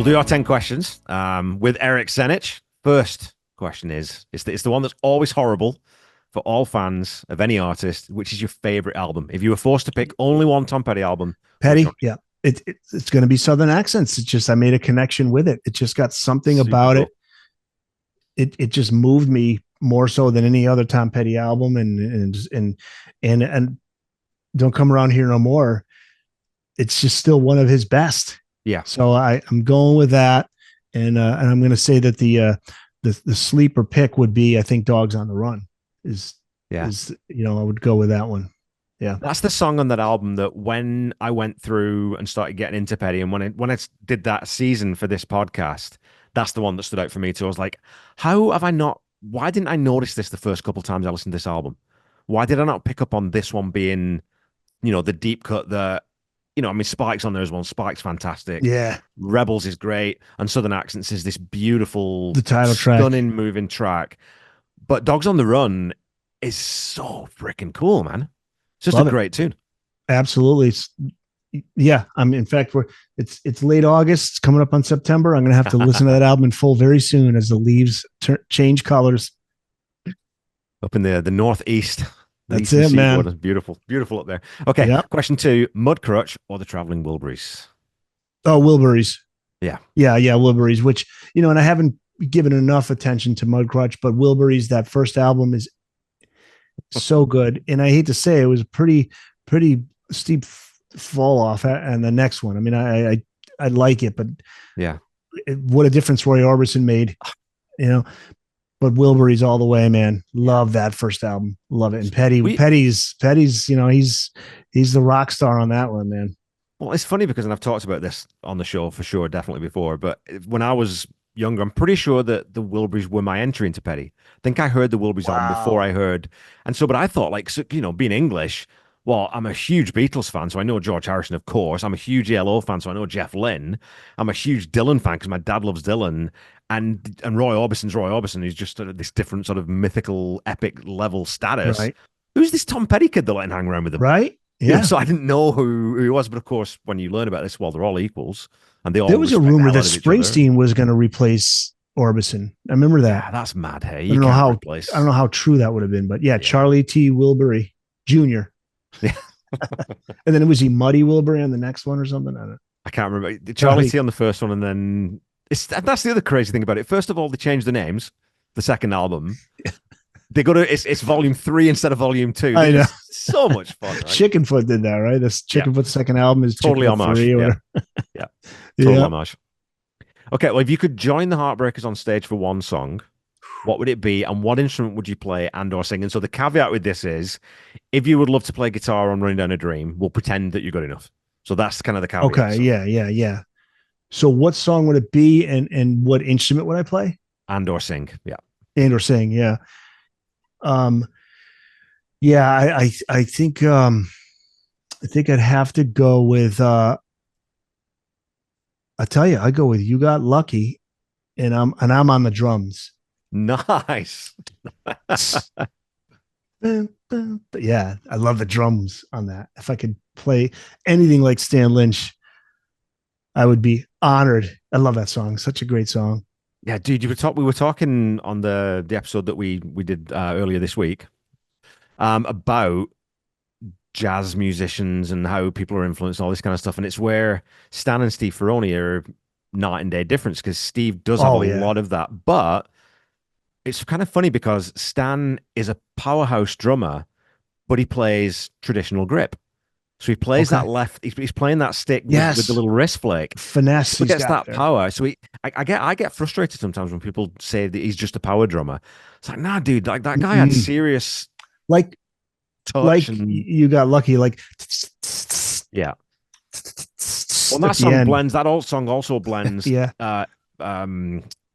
We'll do our 10 questions with Eric Senich. First question is, it's the one that's always horrible for all fans of any artist. Which is your favorite album? If you were forced to pick only one Tom Petty album, Petty, yeah. It's going to be Southern Accents. It's just, I made a connection with it. It just got something Super about cool. it just moved me more so than any other Tom Petty album. And Don't Come Around Here No More. It's just still one of his best. Yeah. So I'm going with that. And I'm going to say that the sleeper pick would be, I think, Dogs on the Run is, I would go with that one. Yeah. That's the song on that album that when I went through and started getting into Petty, and when I did that season for this podcast, that's the one that stood out for me too. I was like, why didn't I notice this the first couple of times I listened to this album? Why did I not pick up on this one being, the deep cut that, Spike's on there as well. Spike's fantastic. Yeah. Rebels is great. And Southern Accents is this beautiful, the title track, stunning, moving track. But Dogs on the Run is so freaking cool, man. It's just a great tune. Absolutely. Yeah. In fact, it's late August. It's coming up on September. I'm going to have to listen to that album in full very soon as the leaves change colors. Up in the Northeast. That's it, man. Beautiful. Beautiful up there. Okay. Yep. Question 2, Mudcrutch or the Traveling Wilburys? Oh, Wilburys. Yeah. Yeah. Wilburys, which, and I haven't given enough attention to Mudcrutch, but Wilburys, that first album is so good. And I hate to say it was a pretty steep fall off and the next one. I mean, I like it, but yeah, what a difference Roy Orbison made, but Wilburys all the way, man. Love that first album. Love it. And Petty's, he's the rock star on that one, man. Well, it's funny because, and I've talked about this on the show for sure, definitely before, but when I was younger, I'm pretty sure that the Wilburys were my entry into Petty. I think I heard the Wilburys album before I heard. And so, but I thought, being English, well, I'm a huge Beatles fan, so I know George Harrison, of course. I'm a huge ELO fan, so I know Jeff Lynne. I'm a huge Dylan fan because my dad loves Dylan. And Roy Orbison's Roy Orbison, who's just this different sort of mythical, epic level status. Right. Who's this Tom Petty kid that let him hang around with him? Right. Yeah. So I didn't know who he was, but of course, when you learn about this, well, they're all equals, and they all. There was a rumor that Springsteen was going to replace Orbison. I remember that. Yeah, that's mad. Hey, I don't know how true that would have been, but yeah. Charlie T. Wilbury Jr. Yeah. And then was he Muddy Wilbury on the next one or something? I can't remember. Charlie T on the first one, and then that's the other crazy thing about it. First of all, they changed the names. The second album, they go to it's volume 3 instead of volume 2. I know. So much fun. Right? Chickenfoot did that, right? This Chickenfoot second album is totally homage. 3 yeah. Total homage. Okay, well, if you could join the Heartbreakers on stage for one song, what would it be, and what instrument would you play and or sing? And so the caveat with this is, if you would love to play guitar on Running Down a Dream, we'll pretend that you're good enough. So that's kind of the caveat. Okay, so. Yeah. So what song would it be, and what instrument would I play? And or sing, yeah. And or sing, yeah. I think I'd have to go with I tell you, I go with You Got Lucky, and I'm on the drums. Nice. Yeah, I love the drums on that. If I could play anything like Stan Lynch, I would be honored. I love that song. Such a great song. Yeah, dude, we were talking on the episode that we did earlier this week about jazz musicians and how people are influenced and all this kind of stuff. And it's where Stan and Steve Ferroni are night and day difference, because Steve does have a lot of that. But it's kind of funny because Stan is a powerhouse drummer, but he plays traditional grip. So he plays that left. He's playing that stick with the little wrist flick. Finesse. He gets that power. So I get frustrated sometimes when people say that he's just a power drummer. It's like, nah, dude, like that guy had serious touch. You Got Lucky. Yeah. Well, that song blends. That old song also blends.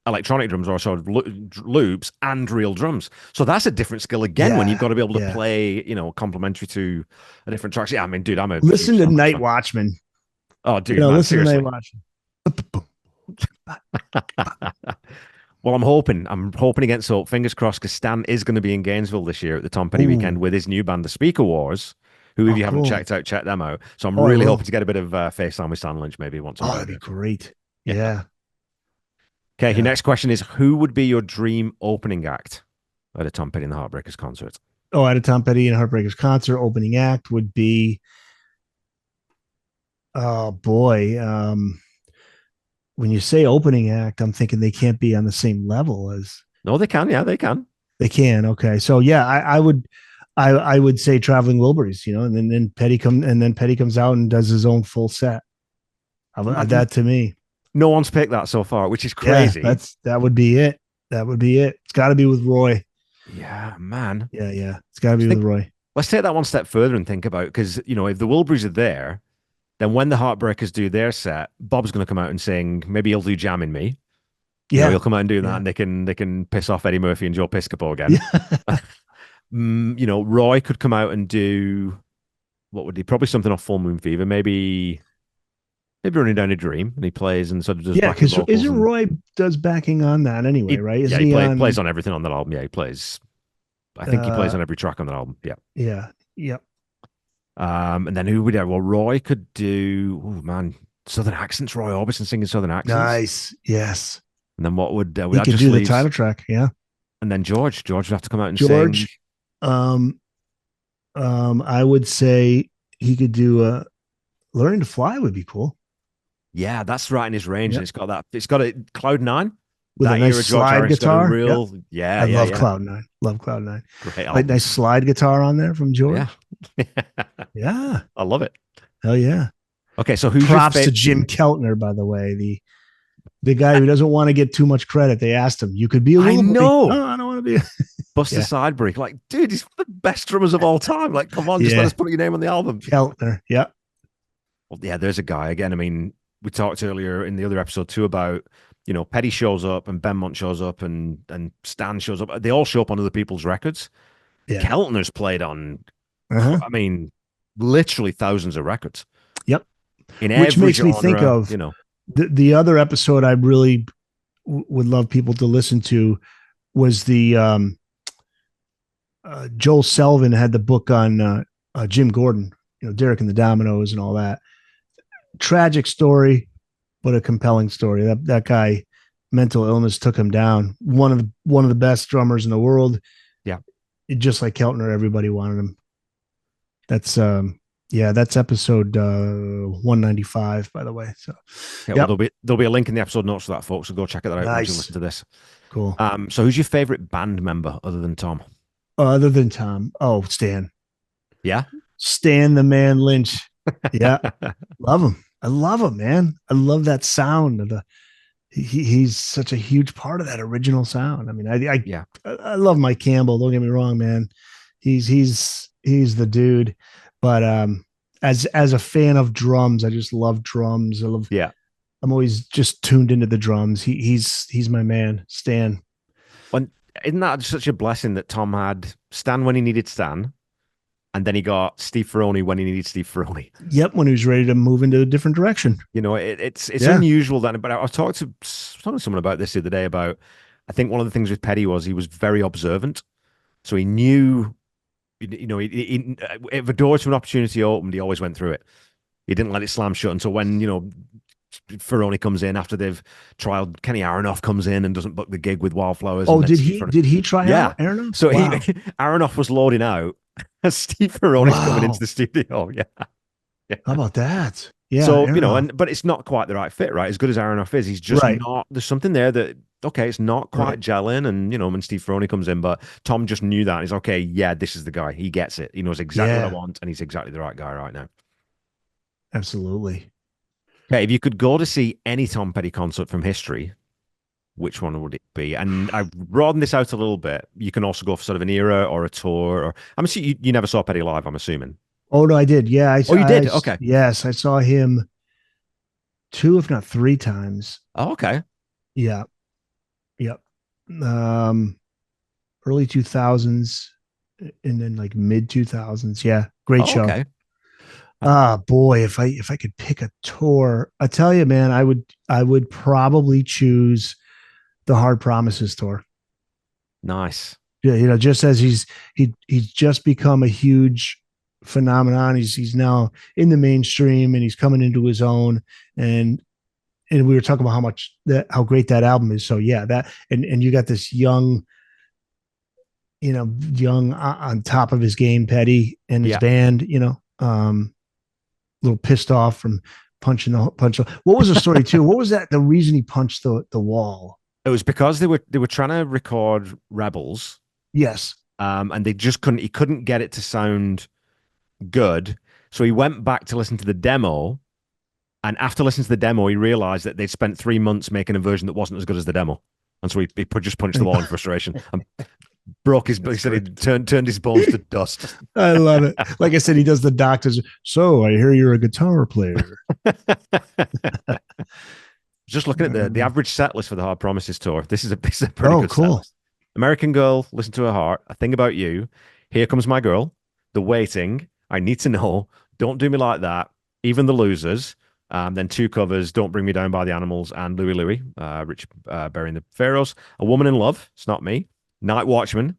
Electronic drums or sort of loops and real drums. So that's a different skill again when you've got to be able to play, complementary to a different track. Yeah, I mean, dude, listen to Night Watchman. Oh, dude, listen to Night Watchman. Well, I'm hoping against hope. Fingers crossed, because Stan is going to be in Gainesville this year at the Tom Petty weekend with his new band, the Speaker Wars. Who, if you haven't checked them out. So I'm really hoping to get a bit of FaceTime with Stan Lynch maybe once. Oh, that'd be great. Yeah. Okay, your Yeah. next question is who would be your dream opening act at a Tom Petty and the Heartbreakers concert? Oh, at a Tom Petty and Heartbreakers concert, opening act would be, oh boy. When you say opening act, I'm thinking they can't be on the same level as No, they can. Yeah, they can. they can. Okay. So yeah, I would say Traveling Wilburys, and then Petty comes out and does his own full set. Man, That to me. no one's picked that so far, which is Yeah, crazy. that would be it. That would be it. It's got to be with Roy. Yeah, man. Yeah, yeah. It's got to be with Think, Roy. let's take that one step further and think about because if the Wilburys are there, then when the Heartbreakers do their set, Bob's going to come out and sing. Maybe he'll do "Jamming Me." Yeah, He'll come out and do that, yeah, and they can piss off Eddie Murphy and Joe Piscopo again. yeah. Roy could come out and do what would he? Probably something off Full Moon Fever, maybe Running Down a Dream, and he plays and sort of does Yeah, backing because vocals. isn't And Roy does backing on that anyway, right? yeah, Isn't he he on? plays on everything on that album. Yeah, he plays. I think he plays on every track on that album. Yeah. Yeah, yep. And then who would well, Roy could do. Oh man, Southern accents. Roy Orbison singing Southern accents. Nice. Yes. And then what would He that could just do the leaves? title track. Yeah. And then George would have to come out and sing. George, um, I would say he could do Learning to Fly would be cool. Yeah, that's right in his range, and Yep. it's got that. It's got a Cloud9. With That a nice era, George slide Harrison's got guitar. a real, Yep. yeah, I yeah, love yeah. Cloud9. Love Cloud9. Great Like album. nice slide guitar on there from George. Yeah. Yeah. I love it. Hell yeah. Okay, so who's Props your to Jim Keltner, by the way, the guy who doesn't want to get too much credit. They asked him, "You could be a I Wilbury." know. No, I don't want to be. Buster Yeah. Sidebreak? Like, dude, he's one of the best drummers of all time. Like, come on, just Yeah. let us put your name on the album. Keltner. Yeah. Well, yeah, there's a guy again. I mean, we talked earlier in the other episode too about Petty shows up and Benmont shows up and Stan shows up. They all show up on other people's records. Yeah. Keltner's played on, Uh-huh. I mean, literally thousands of records. Yep. In Which every makes me genre, think of the other episode I really would love people to listen to was the Joel Selvin had the book on Jim Gordon, Derek and the Dominoes and all that. Tragic story, but a compelling story. That guy, mental illness took him down. One of the best drummers in the world. Yeah. Just like Keltner, everybody wanted him. That's that's episode 195, by the way. So yeah, well, there'll be a link in the episode notes for that, folks. So go check it out once you listen to this. Cool. So who's your favorite band member other than Tom? Other than Tom, Stan. Yeah, Stan the Man Lynch. Yeah, love him. I love him, man. I love that sound of he's such a huge part of that original sound. I mean, I love Mike Campbell. Don't get me wrong, man. He's the dude. But as a fan of drums, I just love drums. I'm always just tuned into the drums. He's my man, Stan. Well, isn't that such a blessing that Tom had Stan when he needed Stan, and then he got Steve Ferroni when he needed Steve Ferroni? Yep, when he was ready to move into a different direction. It's unusual that. But I was talking to someone about this the other day about. I think one of the things with Petty was he was very observant, so he knew. If a door to an opportunity opened, he always went through it. He didn't let it slam shut until when Ferroni comes in after they've trialed. Kenny Aronoff comes in and doesn't book the gig with Wildflowers. Oh, did he try out Aronoff? So Aronoff was loading out. Steve Ferroni's coming into the studio. Yeah. How about that? Yeah. So but it's not quite the right fit, right? As good as Aronoff is, he's just not. There's something there that. Okay, it's not quite gelling, and when Steve Ferroni comes in, but Tom just knew that. He's okay, yeah, this is the guy. He gets it. He knows exactly what I want, and he's exactly the right guy right now. Absolutely. Okay, if you could go to see any Tom Petty concert from history, which one would it be? And I've broadened this out a little bit. You can also go for sort of an era or a tour. Or I'm assuming you never saw Petty live, I'm assuming. Oh, no, I did. Yeah. You did? Okay. Yes, I saw him 2, if not 3 times. Oh, okay. Yeah. Yep. Early 2000s and then like mid 2000s. Yeah. Great show. Okay. Boy, if I could pick a tour, I tell you, man, I would probably choose the Hard Promises tour. Nice. Yeah, just as he's just become a huge phenomenon. He's now in the mainstream and he's coming into his own. And and we were talking about how great that album is. So yeah, that and you got this young, young on top of his game, Petty and his Yeah. band, a little pissed off from punching the punch. What was the story too? What was that? The reason he punched the wall? It was because they were trying to record Rebels, Yes. and they just couldn't. He couldn't get it to sound good, so he went back to listen to the demo. And after listening to the demo, he realized that they'd spent 3 months making a version that wasn't as good as the demo, and so he just punched the wall in frustration and broke his. He said he turned his bones to dust. I love it. Like I said, he does the doctors. So I hear you're a guitar player. Just looking at the average set list for the Hard Promises tour. This is a pretty good set cool. list. American Girl, Listen to Her Heart, A Thing About You, Here Comes My Girl, The Waiting, I Need to Know, Don't Do Me Like That, Even the Losers, then 2 covers, Don't Bring Me Down by the Animals and Louie Louie, Rich Berry and the Pharaohs, A Woman in Love, It's Not Me, Night Watchman,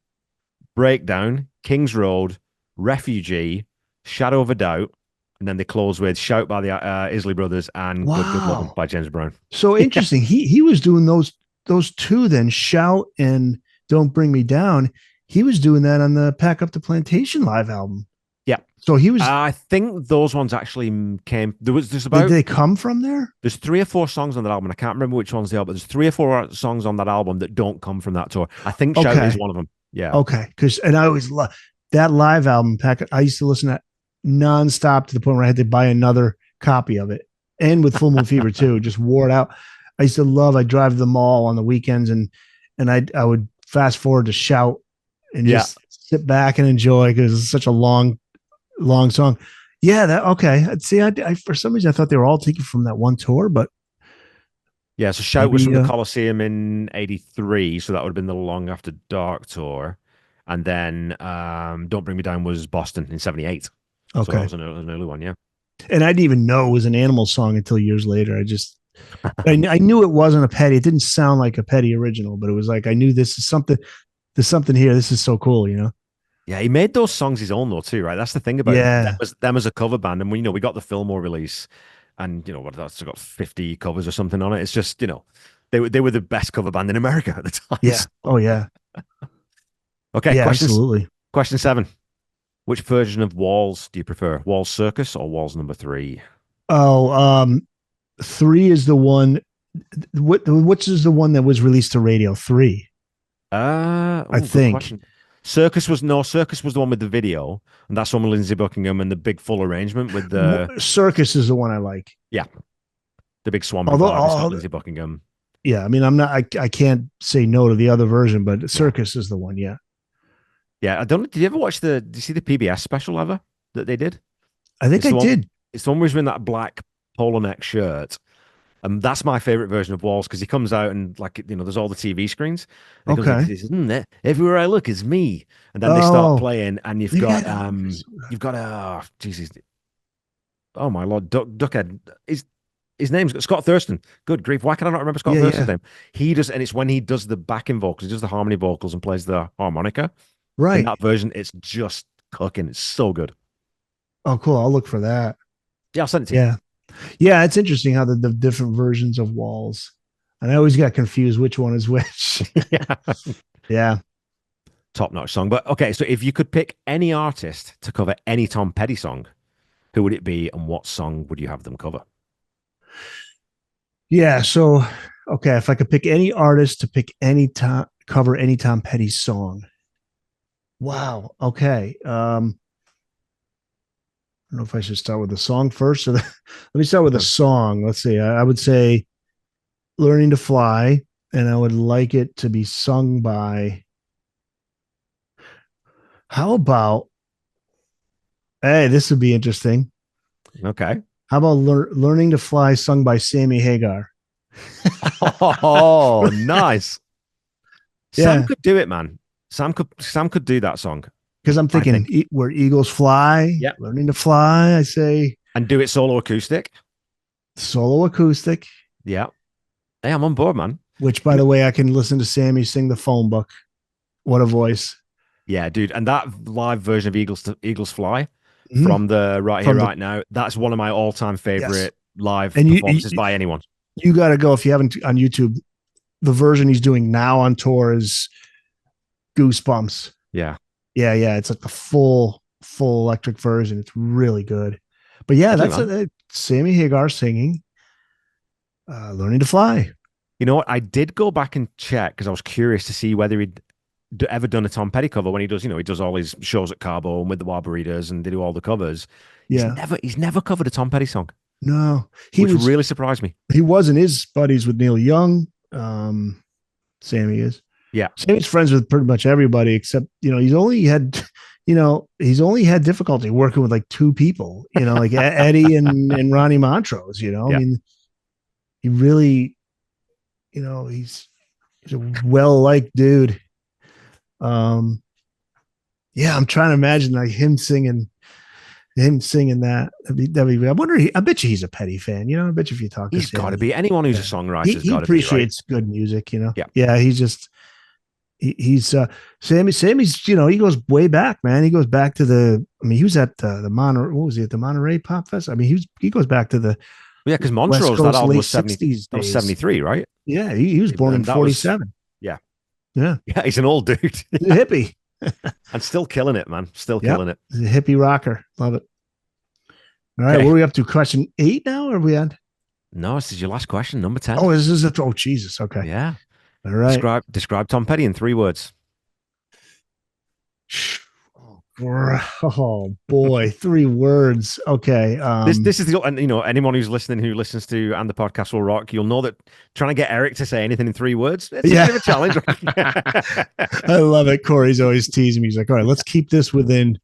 Breakdown, King's Road, Refugee, Shadow of a Doubt, and then they close with Shout by the Isley Brothers and Good Good Lovin' by James Brown. So interesting. He was doing those two then, Shout and Don't Bring Me Down. He was doing that on the Pack Up the Plantation live album. Yeah. So he was. I think those ones actually came. There's Did they come from there? There's 3 or 4 songs on that album. I can't remember which ones they are, but there's 3 or 4 songs on that album that don't come from that tour. I think Shout is one of them. Yeah. Okay. And I always love that live album. I used to listen to that nonstop to the point where I had to buy another copy of it, and with Full Moon Fever too. Just wore it out. I'd drive to the mall on the weekends, and I would fast forward to Shout and just sit back and enjoy, because it's such a long song. Yeah, that okay. See, I for some reason I thought they were all taken from that one tour, but yeah. So Shout was from the Coliseum in '83, so that would have been the Long After Dark tour, and then Don't Bring Me Down was Boston in '78. Okay, so that was an early one, yeah. And I didn't even know it was an Animal song until years later. I knew it wasn't a Petty. It didn't sound like a Petty original, but it was like I knew this is something. There's something here. This is so cool, Yeah, he made those songs his own though too, right? That's the thing about them as a cover band. And we got the Fillmore release, and that's got 50 covers or something on it. It's just they were the best cover band in America at the time. Yeah. Oh yeah. Okay. Yeah, absolutely. Question 7. Which version of Walls do you prefer? Walls Circus or Walls number 3? Oh, 3 is the one. Which is the one that was released to radio? 3. I think. Question. Circus was the one with the video, and that's one with Lindsey Buckingham and the big full arrangement with the Circus is the one I like. Yeah, the big swan. Lindsey Buckingham. Yeah, I mean, I can't say no to the other version, but Circus is the one. Yeah. Yeah, I don't. Did you ever watch did you see the PBS special ever that they did? I think I did. It's the one where he's wearing that black polo neck shirt. And that's my favorite version of Walls, because he comes out and there's all the TV screens. And he says, everywhere I look is me. And then they start playing, and you've got Jesus. Oh my Lord, Duckhead. His name's Scott Thurston. Good grief. Why can I not remember Scott Thurston's name? He does, and it's when he does the backing vocals, he does the harmony vocals and plays the harmonica. Right. In that version, it's just cooking. It's so good. Oh, cool. I'll look for that. Yeah, I'll send it to you. Yeah. Yeah, it's interesting how the different versions of Walls, and I always got confused which one is which. Yeah. Top-notch song. But okay, so if you could pick any artist to cover any Tom Petty song, who would it be, and what song would you have them cover? Yeah, so okay, if I could pick any artist to cover any Tom Petty song. Wow. Okay. I don't know if I should start with the song first, or let me start with a song. Let's see. I would say Learning to Fly, and I would like it to be sung by, how about, hey, this would be interesting. Okay. How about Learning to Fly sung by Sammy Hagar? Oh, nice. Yeah. Sam could do it, man. Sam could do that song. Because I'm thinking where eagles fly, learning to fly, I say. And do it solo acoustic. Solo acoustic. Yeah. Hey, I'm on board, man. Which, by the way, I can listen to Sammy sing the phone book. What a voice. Yeah, dude. And that live version of Eagles Fly from the Right Here, Right Now, that's one of my all-time favorite live performances by anyone. You got to go if you haven't on YouTube. The version he's doing now on tour is Goosebumps. Yeah. Yeah, yeah. It's like the full electric version. It's really good. But yeah, Thank you, that's man. Sammy Hagar singing Learning to Fly. You know what? I did go back and check because I was curious to see whether he'd ever done a Tom Petty cover when he does, he does all his shows at Cabo and with the Warbreeders and they do all the covers. Yeah. He's never covered a Tom Petty song, No, which really surprised me. he wasn't his buddies with Neil Young. Sammy is. Yeah. Sammy's friends with pretty much everybody except, he's only had difficulty working with like two people, like Eddie and Ronnie Montrose, Yeah. I mean, he really, he's a well-liked dude. Yeah, I'm trying to imagine like him singing that. I wonder. I bet you he's a Petty fan. I bet you if you talk to He's Sammy, got to be. Anyone who's a songwriter's got to be, right? He appreciates good music. Yeah. Yeah. He's Sammy's. He goes way back, man. He goes back to he was at the Monterey. What was he at the Monterey Pop Fest? I mean, he goes back to the. Yeah, because Montrose, that album was 70. That was 73, right? Yeah, he was born in 47. Yeah. Yeah. Yeah, he's an old dude. He's a hippie. And still killing it, man. Still killing it. He's a hippie rocker. Love it. All right, what are we up to? Question 8 now? Or are we on? No, this is your last question, number 10. Oh, this is it. Oh, Jesus. Okay. Yeah. All right. Describe Tom Petty in 3 words. Oh boy, 3 words. Okay. This is and anyone who's listening who listens to And the Podcast Will Rock, you'll know that trying to get Eric to say anything in 3 words, it's a bit of a challenge. I love it. Corey's always teasing me. He's like, all right, let's keep this within.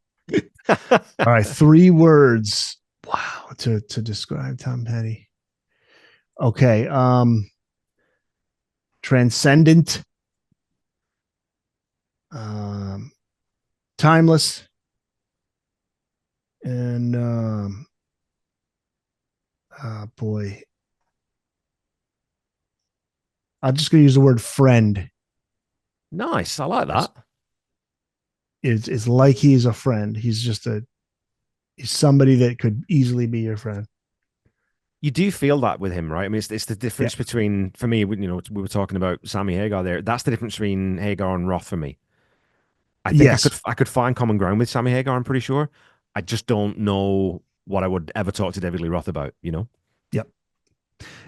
All right, 3 words. Wow, to describe Tom Petty. Okay. Transcendent. Timeless. And boy, I'm just gonna use the word friend. Nice, I like that. It's like he's a friend. He's somebody that could easily be your friend. You do feel that with him, right? I mean, it's the difference between, for me, we were talking about Sammy Hagar there. That's the difference between Hagar and Roth for me. I think I could find common ground with Sammy Hagar, I'm pretty sure. I just don't know what I would ever talk to David Lee Roth about, Yep.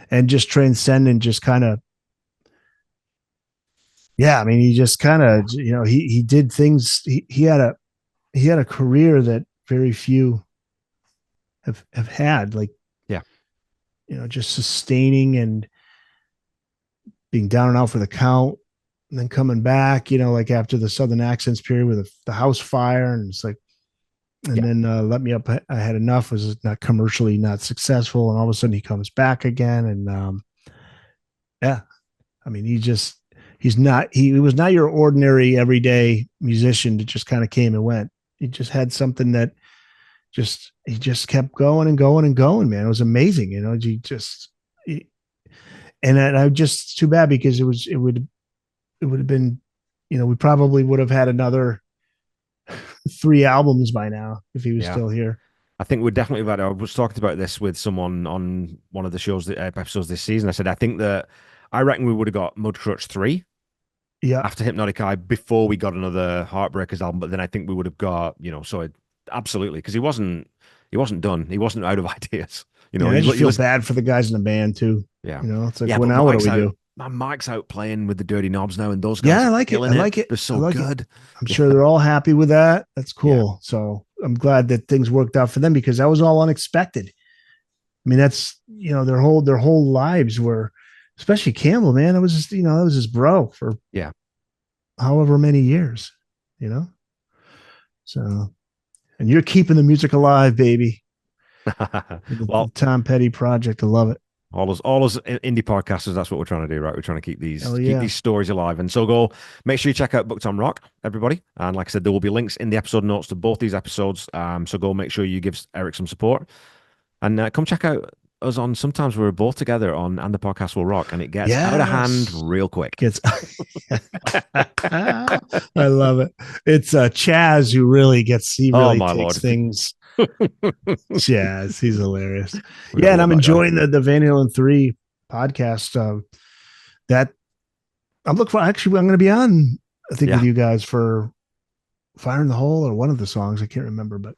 And just transcendent, just kind of, yeah, I mean, he just kind of, he did things. He had a career that very few have had, like, just sustaining and being down and out for the count, and then coming back, like after the Southern Accents period with the house fire, and it's like, and then Let Me Up, I Had Enough was not commercially not successful, and all of a sudden he comes back again, and I mean, he was not your ordinary everyday musician that just kind of came and went. He just had something that he just kept going and going and going, man. It was amazing. And I just too bad because it would have been, we probably would have had another 3 albums by now if he was still here. I think we're definitely about it. I was talking about this with someone on one of the shows, episodes this season. I said, I reckon we would have got Mudcrutch 3 after Hypnotic Eye before we got another Heartbreakers album. But then I think we would have got, absolutely, because he wasn't done. He wasn't out of ideas. I just feel bad for the guys in the band too. Yeah. It's like, well, now what do we do? My Mike's out playing with the Dirty Knobs now, and those guys I like it. I like it. They're so good. I'm sure they're all happy with that. That's cool. Yeah. So I'm glad that things worked out for them because that was all unexpected. I mean, that's, their whole lives were, especially Campbell, man. That was just, that was his bro for however many years, So, and you're keeping the music alive, baby. The Tom Petty project. I love it. All those indie podcasters, that's what we're trying to do, right? We're trying to keep these stories alive. And so make sure you check out Booked on Rock, everybody. And like I said, there will be links in the episode notes to both these episodes. So go make sure you give Eric some support. And come check out us on Sometimes We're Both Together on And the Podcast Will Rock. And it gets out of hand real quick. I love it. It's Chaz who really takes things. Chaz, he's hilarious. And I'm enjoying the Van Halen 3 podcast. That I'm looking for. Actually, I'm going to be on, I think, with Yeah. you guys for Fire in the Hole or one of the songs. I can't remember, but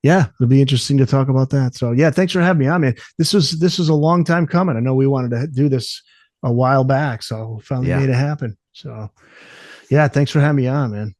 yeah, it'll be interesting to talk about that. So yeah, thanks for having me on, man. This was a long time coming. I know we wanted to do this a while back, so finally Yeah. made it happen. So yeah, thanks for having me on, man.